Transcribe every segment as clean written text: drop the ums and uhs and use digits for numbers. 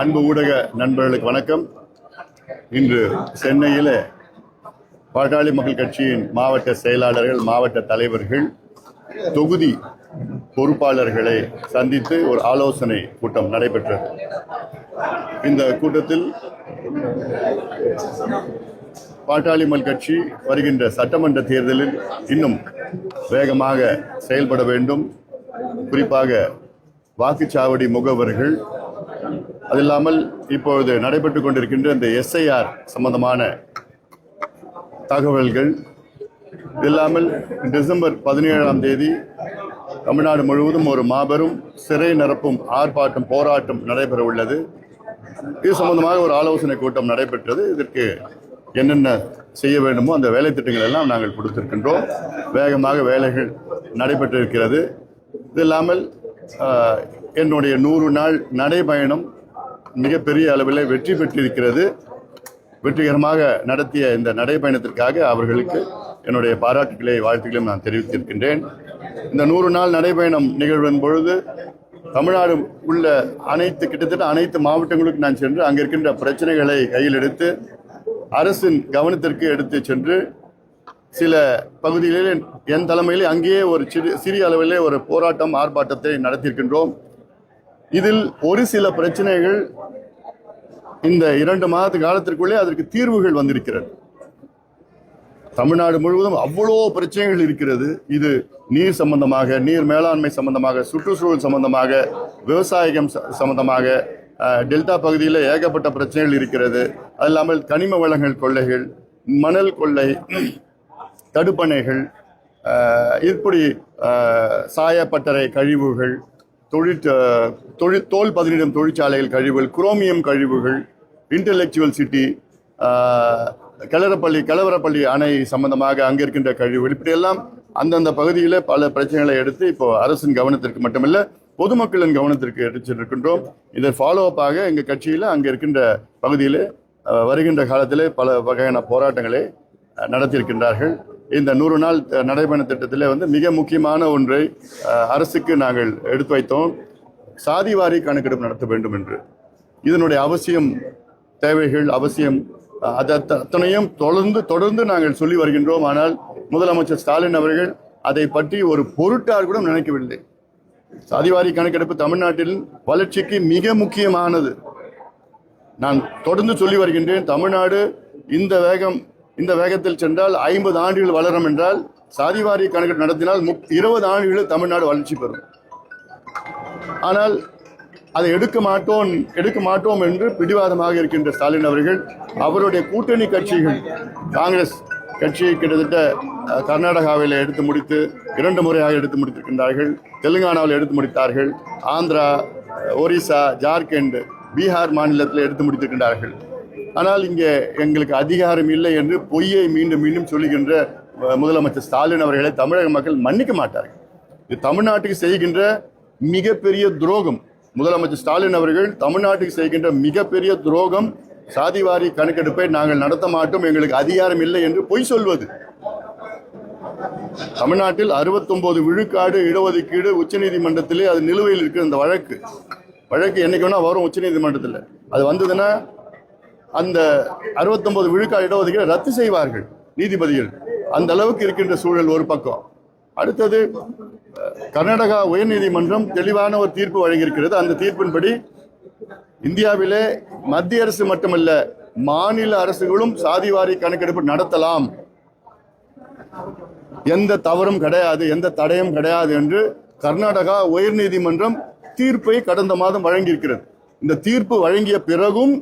அன்பு ஊடக நண்பர்களுக்கு வணக்கம். இன்று சென்னையில் பாட்டாளி மக்கள் கட்சியின் மாவட்ட செயலாளர்கள், மாவட்ட தலைவர்கள், தொகுதி பொறுப்பாளர்களை சந்தித்து ஒரு ஆலோசனை கூட்டம் நடைபெற்றது. இந்த கூட்டத்தில் பாட்டாளி மக்கள் கட்சி வருகின்ற சட்டமன்ற தேர்தலில் இன்னும் வேகமாக செயல்பட வேண்டும். குறிப்பாக வாக்குச்சாவடி முகவர்கள், அது இல்லாமல் இப்பொழுது நடைபெற்றுக் கொண்டிருக்கின்ற இந்த SIR சம்பந்தமான தகவல்கள், இல்லாமல் டிசம்பர் 17ஆம் தேதி தமிழ்நாடு முழுவதும் ஒரு மாபெரும் சிறை நிரப்பும் ஆர்ப்பாட்டம், போராட்டம் நடைபெற உள்ளது. இது சம்பந்தமாக ஒரு ஆலோசனை கூட்டம் நடைபெற்றது. இதற்கு என்னென்ன செய்ய வேண்டுமோ அந்த வேலை திட்டங்கள் எல்லாம் நாங்கள் கொடுத்திருக்கின்றோம். வேகமாக வேலைகள் நடைபெற்றிருக்கிறது. இது இல்லாமல் என்னுடைய 100 நாள் நடைபயணம் மிகப்பெரிய அளவில் வெற்றி பெற்றிருக்கிறது. வெற்றிகரமாக நடத்திய இந்த நடைபயணத்திற்காக அவர்களுக்கு என்னுடைய பாராட்டுகளை, வாழ்த்துக்களையும் நான் தெரிவித்திருக்கின்றேன். இந்த 100 நாள் நடைபயணம் நிகழ்வின் பொழுது தமிழ்நாடு உள்ள கிட்டத்தட்ட அனைத்து மாவட்டங்களுக்கு நான் சென்று அங்கே இருக்கின்ற பிரச்சனைகளை கையில் எடுத்து அரசின் கவனத்திற்கு எடுத்து சென்று சில பகுதிகளில் என் தலைமையில் அங்கேயே ஒரு சிறிய அளவிலே ஒரு போராட்டம், ஆர்ப்பாட்டத்தை நடத்தியிருக்கின்றோம். இதில் ஒரு சில பிரச்சனைகள் இந்த 2 மாத காலத்திற்குள்ளே அதற்கு தீர்வுகள் வந்திருக்கிறது. தமிழ்நாடு முழுவதும் அவ்வளோ பிரச்சனைகள் இருக்கிறது. இது நீர் சம்பந்தமாக, நீர் மேலாண்மை சம்பந்தமாக, சுற்றுச்சூழல் சம்பந்தமாக, விவசாயம் சம்பந்தமாக, டெல்டா பகுதியில் ஏகப்பட்ட பிரச்சனைகள் இருக்கிறது. அது இல்லாமல் கனிம வளங்கள் கொள்ளைகள், மணல் கொள்ளை, தடுப்பணைகள், இப்படி சாயப்பட்டறை கழிவுகள், தோல் பதனிடும் தொழிற்சாலைகள் கழிவுகள், குரோமியம் கழிவுகள், இன்டலெக்சுவல் சிட்டி, கலவரப்பள்ளி அணை சம்பந்தமாக அங்கே இருக்கின்ற கழிவுகள், இப்படியெல்லாம் அந்தந்த பகுதியில் பல பிரச்சனைகளை எடுத்து இப்போ அரசின் கவனத்திற்கு மட்டுமல்ல பொதுமக்களின் கவனத்திற்கு எடுத்திருக்கின்றோம். இதை ஃபாலோ அப்பாக எங்கள் கட்சியில் அங்கே இருக்கின்ற பகுதியில் வருகின்ற காலத்தில் பல வகையான போராட்டங்களை நடத்தியிருக்கின்றார்கள். இந்த 100 நாள் நடைபயண திட்டத்தில் மிக முக்கியமான ஒன்றை அரசுக்கு நாங்கள் எடுத்து வைத்தோம். சாதிவாரி கணக்கெடுப்பு நடத்த வேண்டும் என்று. இதனுடைய அவசியம், தேவைகள், அவசியம் அத்தனையும் தொடர்ந்து நாங்கள் சொல்லி வருகின்றோம். ஆனால் முதலமைச்சர் ஸ்டாலின் அவர்கள் அதை பற்றி ஒரு பொருட்டால் கூட நினைக்கவில்லை. சாதிவாரி கணக்கெடுப்பு தமிழ்நாட்டில் வளர்ச்சிக்கு மிக முக்கியமானது. நான் தொடர்ந்து சொல்லி வருகின்றேன். தமிழ்நாடு இந்த வேகத்தில் சென்றால் 50 ஆண்டுகள் வளரும் என்றால் சாதிவாரி கணக்கெடுப்பு நடத்தினால் 20 ஆண்டுகளில் தமிழ்நாடு வளர்ச்சி பெறும். ஆனால் அதை எடுக்க மாட்டோம் என்று பிடிவாதமாக இருக்கின்ற ஸ்டாலின் அவர்கள், அவருடைய கூட்டணி கட்சிகள், காங்கிரஸ் கட்சியை கிட்டத்தட்ட கர்நாடகாவில் எடுத்து முடித்து 2 முறையாக எடுத்து முடித்திருக்கின்றார்கள். தெலுங்கானாவில் எடுத்து முடித்தார்கள். ஆந்திரா, ஒரிசா, ஜார்க்கண்ட், பீகார் மாநிலத்தில் எடுத்து முடித்திருக்கின்றார்கள். ஆனால் இங்கே எங்களுக்கு அதிகாரம் இல்லை என்று பொய்யை மீண்டும் மீண்டும் சொல்லுகின்ற முதலமைச்சர் ஸ்டாலின் அவர்களை தமிழக மக்கள் மன்னிக்க மாட்டார்கள். இது தமிழ்நாட்டுக்கு செய்கின்ற மிகப்பெரிய துரோகம். முதலமைச்சர் ஸ்டாலின் அவர்கள் தமிழ்நாட்டுக்கு செய்கின்ற மிகப்பெரிய துரோகம். சாதிவாரி கணக்கெடுப்பை நாங்கள் நடத்த மாட்டோம், எங்களுக்கு அதிகாரம் இல்லை என்று பொய் சொல்வது. தமிழ்நாட்டில் 69 விழுக்காடு இடஒதுக்கீடு உச்சநீதிமன்றத்திலே அது நிலுவையில் இருக்கிற அந்த வழக்கு என்னைக்கு வேணா வரும் உச்சநீதிமன்றத்தில். அது வந்ததுன்னா அந்த 69 விழுக்காடு இடஒதுக்கீடு ரத்து செய்வார்கள் நீதிபதிகள். அந்த அளவுக்கு இருக்கின்ற சூழல் ஒரு பக்கம். அடுத்தது கர்நாடகா உயர்நீதிமன்றம் தெளிவான ஒரு தீர்ப்பு வழங்கியிருக்கிறது. அந்த தீர்ப்பின்படி இந்தியாவிலே மத்திய அரசு மட்டுமல்ல, மாநில அரசுகளும் சாதிவாரி கணக்கெடுப்பு நடத்தலாம், எந்த தவறும் கிடையாது, எந்த தடையும் கிடையாது என்று கர்நாடகா உயர்நீதிமன்றம் தீர்ப்பை கடந்த மாதம் வழங்கியிருக்கிறது. இந்த தீர்ப்பு வழங்கிய பிறகும்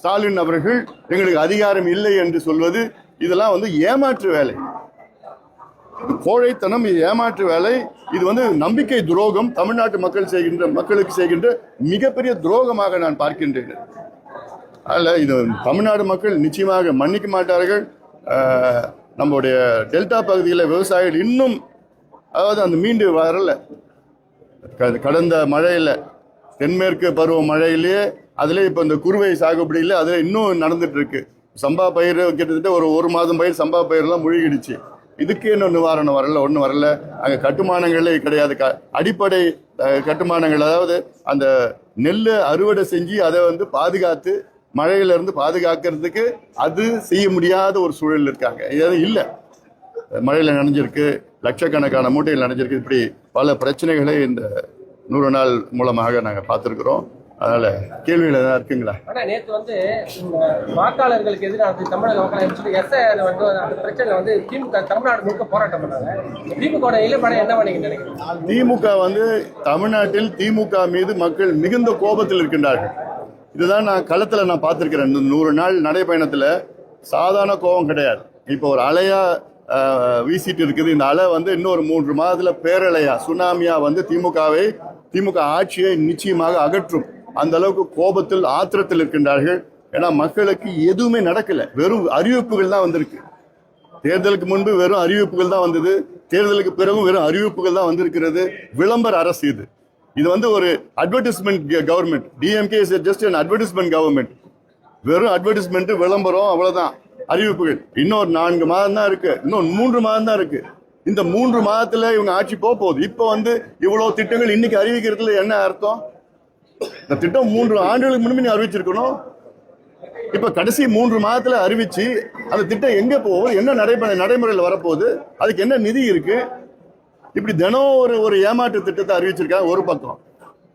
ஸ்டாலின் அவர்கள் எங்களுக்கு அதிகாரம் இல்லை என்று சொல்வது, இதெல்லாம் ஏமாற்று வேலை, கோழைத்தனம், ஏமாற்று வேலை. இது நம்பிக்கை துரோகம். தமிழ்நாட்டு மக்களுக்கு செய்கின்ற மிகப்பெரிய துரோகமாக நான் பார்க்கின்றேன். அதில் இது தமிழ்நாடு மக்கள் நிச்சயமாக மன்னிக்க மாட்டார்கள். நம்முடைய டெல்டா பகுதியில் விவசாயிகள் இன்னும் அந்த மீண்டு வரல. கடந்த மழையில், தென்மேற்கு பருவ மழையிலேயே அதில் இப்போ இந்த குறுவை சாகுபடியில் அதில் இன்னும் நடந்துட்டு இருக்கு. சம்பா பயிர் கிட்டத்தட்ட ஒரு மாதம் பயிர் சம்பா பயிரெல்லாம் முழுகிடுச்சு. இதுக்கு இன்னும் நிவாரணம் வரல, ஒன்றும் வரல. அங்கே கட்டுமானங்களே கிடையாது. அடிப்படை கட்டுமானங்கள், அதாவது அந்த நெல்லை அறுவடை செஞ்சு அதை பாதுகாத்து மழையில இருந்து பாதுகாக்கிறதுக்கு அது செய்ய முடியாத ஒரு சூழல் இருக்காங்க. இது இல்லை, மழையில நனைஞ்சிருக்கு, லட்சக்கணக்கான மூட்டைகள் நனைஞ்சிருக்கு. இப்படி பல பிரச்சனைகளை இந்த 100 நாள் மூலமாக நாங்கள் பார்த்துருக்குறோம். அதனால கேள்விகள் எதாவது இருக்குங்களா? ஆனா நேற்று இந்த வாக்காளர்களுக்கு எதிராக தமிழக மக்கள் எஸ்ஐஆர் அந்த பிரச்சனை திமுக தமிழ்நாடு முழுக்க போராட்டம் பண்ணாங்க. திமுக நிலைப்பாடு என்ன பண்ணீங்க நினைக்கிறீங்க? திமுக தமிழ்நாட்டில் திமுக மீது மக்கள் மிகுந்த கோபத்தில் இருக்கின்றார்கள். இதுதான் நான் களத்துல நான் பார்த்திருக்கிறேன். இந்த 100 நாள் நடைபயணத்துல சாதாரண கோபம் கிடையாது. இப்போ ஒரு அலையா வீசிட்டு இருக்குது. இந்த அலை இன்னொரு 3 மாதத்துல பேரலையா சுனாமியா திமுக ஆட்சியை நிச்சயமாக அகற்றும். அந்த அளவுக்கு கோபத்தில் ஆத்திரத்தில் இருக்கின்றார்கள். ஏன்னா மக்களுக்கு எதுவுமே நடக்கல, வெறும் அறிவிப்புகள் தான் வந்திருக்கு. தேர்தலுக்கு முன்பு வெறும் அறிவிப்புகள் தான் வந்தது, தேர்தலுக்கு பிறகும் வெறும் அறிவிப்புகள் தான் வந்திருக்கிறது. விளம்பர அரசு இது ஒரு advertisement government. DMK is just an advertisement government. வெறும் அட்வர்டைஸ்மெண்ட், விளம்பரம், அவ்வளவுதான். அறிவிப்புகள் இன்னொரு 4 மாதம் தான் இருக்கு, இன்னும் 3 மாதம் தான் இருக்கு. இந்த 3 மாதத்துல இவங்க ஆட்சி போகுது. இப்ப இவ்வளவு திட்டங்கள் இன்னைக்கு அறிவிக்கிறதுல என்ன அர்த்தம்? இந்த திட்டம் 3 ஆண்டுகளுக்கு முன்பு அறிவிச்சிருக்கணும். இப்ப கடைசி 3 மாதத்துல அறிவிச்சு அந்த திட்டம் எங்க போகுது, என்ன நடைமுறையில் வரப்போகுது, அதுக்கு என்ன நிதி இருக்கு? இப்படி தினம் ஒரு ஏமாற்று திட்டத்தை அறிவிச்சிருக்காங்க ஒரு பக்கம்.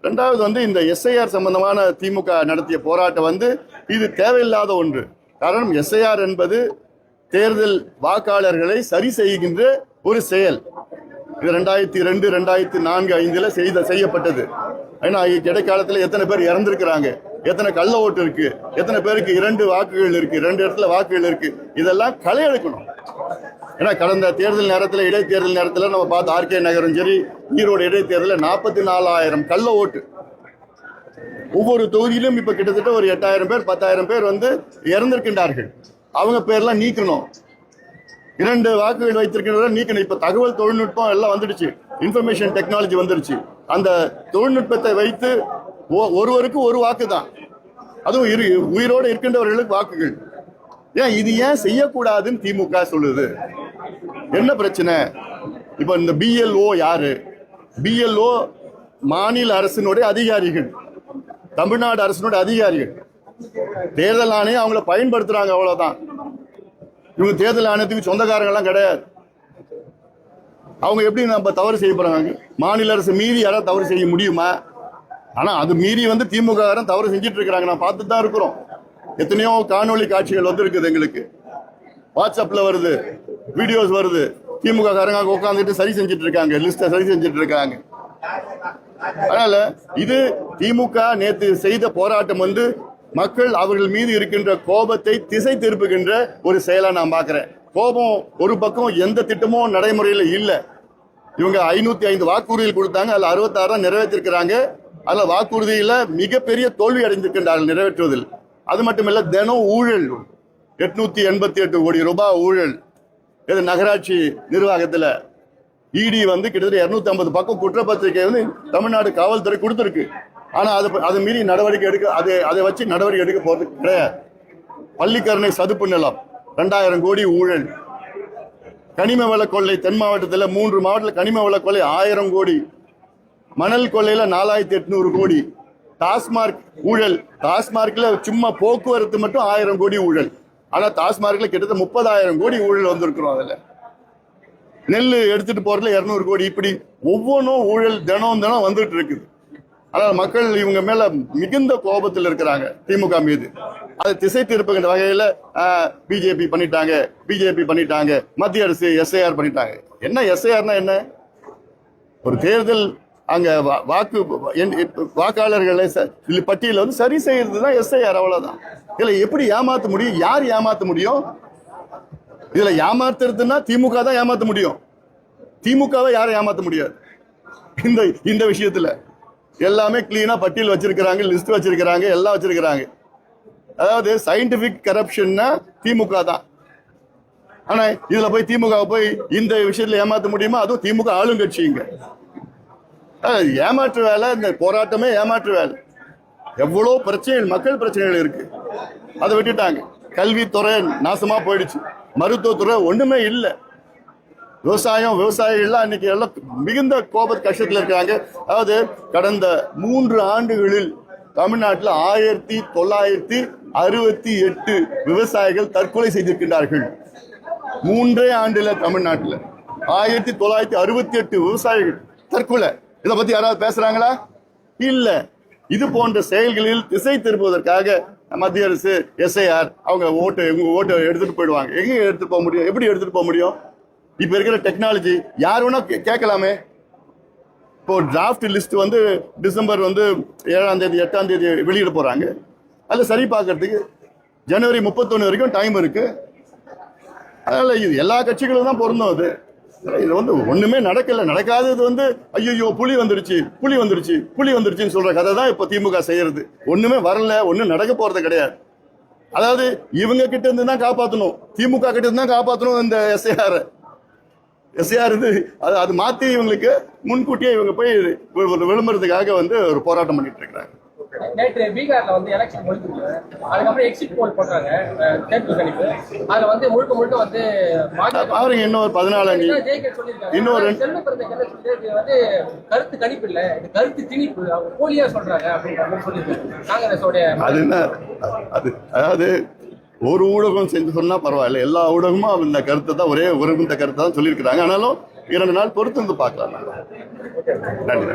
ரெண்டாவது இந்த எஸ்ஐஆர் சம்பந்தமான திமுக நடத்திய போராட்டம் இது தேவையில்லாத ஒன்று. காரணம், எஸ்ஐஆர் என்பது தேர்தல் வாக்காளர்களை சரி செய்கின்ற ஒரு செயல். இது 2002, 2004, 2005 செய்யப்பட்டது. ஏன்னா இடைக்காலத்தில் எத்தனை பேர் இறந்திருக்கிறாங்க, எத்தனை கள்ள ஓட்டு இருக்கு, எத்தனை பேருக்கு 2 வாக்குகள் இருக்கு, 2 இடத்துல வாக்குகள் இருக்கு, இதெல்லாம் களை எடுக்கணும். ஏன்னா கடந்த தேர்தல் நேரத்தில், இடைத்தேர்தல் நேரத்தில் நம்ம பார்த்து ஆர்கே நகரும் சரி, ஈரோடு இடைத்தேர்தலில் 44,000 கள்ள ஓட்டு. ஒவ்வொரு தொகுதியிலும் இப்ப கிட்டத்தட்ட ஒரு 8,000 பேர் 10,000 பேர் இறந்திருக்கின்றார்கள். அவங்க பேர்லாம் நீக்கணும். 2 வாக்குகள் வைத்திருக்கிறத நீக்கணும். இப்ப தகவல் தொழில்நுட்பம் எல்லாம் வந்துடுச்சு, இன்ஃபர்மேஷன் டெக்னாலஜி வந்துடுச்சு. அந்த தொழில்நுட்பத்தை வைத்து ஒருவருக்கு ஒரு வாக்கு தான், அதுவும் உயிரோடு இருக்கின்றவர்களுக்கு வாக்குகள். இது ஏன் செய்யக்கூடாதுன்னு திமுக சொல்லுது? என்ன பிரச்சனை? இப்ப இந்த பிஎல்ஓ யாரு? பிஎல்ஓ மாநில அரசினுடைய அதிகாரிகள், தமிழ்நாடு அரசினுடைய அதிகாரிகள். தேர்தல் ஆணையம் அவங்கள பயன்படுத்துறாங்க, அவ்வளவுதான். இவங்க தேர்தல் ஆணையத்துக்கு சொந்தக்காரங்க எல்லாம் கிடையாது. அவங்க எப்படி நம்ம தவறு செய்ய போறாங்க? மாநில அரசு மீறி யாராவது தவறு செய்ய முடியுமா? ஆனா அது மீறி திமுக தவறு செஞ்சிட்டு இருக்கிறாங்க. நான் பார்த்துட்டு தான் இருக்கிறோம். எத்தனையோ காணொலி காட்சிகள் இருக்குது, எங்களுக்கு வாட்ஸ்அப்ல வருது, வீடியோஸ் வருது. திமுக காரங்க உட்காந்துட்டு சரி செஞ்சிட்டு இருக்காங்க, லிஸ்ட சரி செஞ்சிட்டு இருக்காங்க. அதனால இது திமுக நேற்று செய்த போராட்டம் மக்கள் அவர்கள் மீது இருக்கின்ற கோபத்தை திசை திருப்புகின்ற ஒரு செயலா நான் பார்க்கிறேன். கோபம் ஒரு பக்கம், எந்த திட்டமும் நடைமுறையில் இல்ல. இவங்க 505 வாக்குறுதிகள் கொடுத்தாங்க, அதுல 66 நிறைவேற்றிருக்கிறாங்க. அதுல வாக்குறுதியில மிகப்பெரிய தோல்வி அடைந்திருக்கின்றார்கள் நிறைவேற்றுவதில். அது மட்டுமல்ல, தினம் ஊழல், 888 கோடி ரூபாய் ஊழல். இது நகராட்சி நிர்வாகத்துல இடி கிட்டத்தட்ட 250 பக்கம் குற்றப்பத்திரிகை தமிழ்நாடு காவல்துறை கொடுத்திருக்கு. ஆனா அதை மீறி நடவடிக்கை எடுக்க, அதை வச்சு நடவடிக்கை எடுக்க போறது கிடையாது. பள்ளிக்கரணை சதுப்பு நிலம் 2000 கோடி ஊழல். கனிம வள கொள்ளை தென் மாவட்டத்தில் 3 மாவட்டத்தில் கனிம வள கொள்ளை 1000 கோடி. மணல் கொள்ளையில 4800 கோடி. டாஸ்மார்க் ஊழல், டாஸ்மார்க்ல சும்மா போக்குவரத்து மட்டும் 1000 கோடி ஊழல். ஆனா டாஸ்மார்க்ல கிட்டத்தட்ட 30,000 கோடி ஊழல் வந்திருக்கிறோம். அதுல நெல் எடுத்துட்டு போறதுல 200 கோடி. இப்படி ஒவ்வொன்றும் ஊழல் தினம் வந்துட்டு இருக்குது. ஆனால் மக்கள் இவங்க மேல மிகுந்த கோபத்தில் இருக்கிறாங்க, திமுக மீது. அதை திசை திருப்புகின்ற வகையில பிஜேபி பண்ணிட்டாங்க, மத்திய அரசு எஸ்ஐஆர் பண்ணிட்டாங்க. என்ன எஸ்ஐஆர்னா என்ன? ஒரு தேர்தல் அங்க வாக்காளர்களை பட்டியல சரி செய்யறதுதான் எஸ்ஐஆர், அவ்வளவுதான். இதுல எப்படி ஏமாத்த முடியும்? யார் ஏமாத்த முடியும்? இதுல ஏமாத்துறதுன்னா திமுக தான் ஏமாத்த முடியும். திமுகவை யாரும் ஏமாத்த முடியாது. இந்த விஷயத்துல எல்லாமே கிளீனா பட்டியல் வச்சிருக்கிறாங்க, லிஸ்ட் வச்சிருக்கிறாங்க, எல்லாம் வச்சிருக்கிறாங்க. அதாவது சயின்டிபிக் கரப்ஷன்னா திமுக தான். ஆனா இதுல போய் திமுக போய் இந்த விஷயத்துல ஏமாத்த முடியுமா? அதுவும் திமுக ஆளுங்கட்சிங்க. ஏமாற்று வேலை, இந்த போராட்டமே ஏமாற்று வேலை. எவ்வளவு பிரச்சனைகள், மக்கள் பிரச்சனைகள் இருக்கு, அதை விட்டுட்டாங்க. கல்வித்துறை நாசமா போயிடுச்சு, மருத்துவத்துறை ஒண்ணுமே இல்லை, விவசாயிகள்லாம் இன்னைக்கு எல்லாம் மிகுந்த கோப கஷ்டத்தில் இருக்காங்க. அதாவது கடந்த 3 ஆண்டுகளில் தமிழ்நாட்டில் 1968 விவசாயிகள் தற்கொலை செய்திருக்கின்றார்கள். 3 ஆண்டுல தமிழ்நாட்டில் 1968 விவசாயிகள் தற்கொலை. இதை பத்தி யாராவது பேசுறாங்களா? இல்ல. இது போன்ற செயல்களில் திசை திருப்புவதற்காக மத்திய அரசு SIR அவங்க ஓட்டை எடுத்துட்டு போயிடுவாங்க. எங்க எடுத்துட்டு போக முடியும்? எப்படி எடுத்துட்டு போக முடியும்? இப்ப இருக்கிற டெக்னாலஜி யார் வேணா கேட்கலாமே. இப்போ டிராஃப்ட் லிஸ்ட் வந்து டிசம்பர் 7ஆம் தேதி 8ஆம் தேதி வெளியிட போறாங்க. அதில் சரி பார்க்கறதுக்கு ஜனவரி 31 வரைக்கும் டைம் இருக்கு. அதனால இது எல்லா கட்சிகளும் தான் பொருந்தும். இது ஒண்ணுமே நடக்காதது ஐயோ புலி வந்துருச்சுன்னு சொல்ற கதை தான் இப்ப திமுக செய்யறது. ஒண்ணுமே வரல, ஒண்ணும் நடக்க போறது கிடையாது. அதாவது இவங்க கிட்ட இருந்து தான் காப்பாற்றணும், திமுக கிட்ட இருந்து தான் காப்பாற்றணும் இந்த SIR அது மாத்தி இவங்களுக்கு முன்கூட்டியே இவங்க போய் விளம்பரத்துக்காக ஒரு போராட்டம் பண்ணிட்டு இருக்கிறாங்க. நேற்று பீகார்ல எலெக்ஷன் முடிஞ்சிருக்கு. அதுக்கப்புறம் எக்ஸிட் போல் போட்டாங்க, தேர்தல் கணிப்பு. அதுல முழுக்க பாருங்க, இன்னொரு 14 இன்னொரு கருத்து கணிப்பு இல்ல, இது கருத்து திணிப்பு, அவங்க போலியா சொல்றாங்க அப்படின்னு சொல்லியிருக்காங்க காங்கிரஸோட. அது என்ன? அதாவது ஒரு ஊடகம் செஞ்சு சொன்னா பரவாயில்ல, எல்லா ஊடகமும் இந்த கருத்தை தான் இந்த கருத்தை தான் சொல்லியிருக்கிறாங்க. ஆனாலும் 2 நாள் பொறுத்து பார்க்கலாம். நன்றி.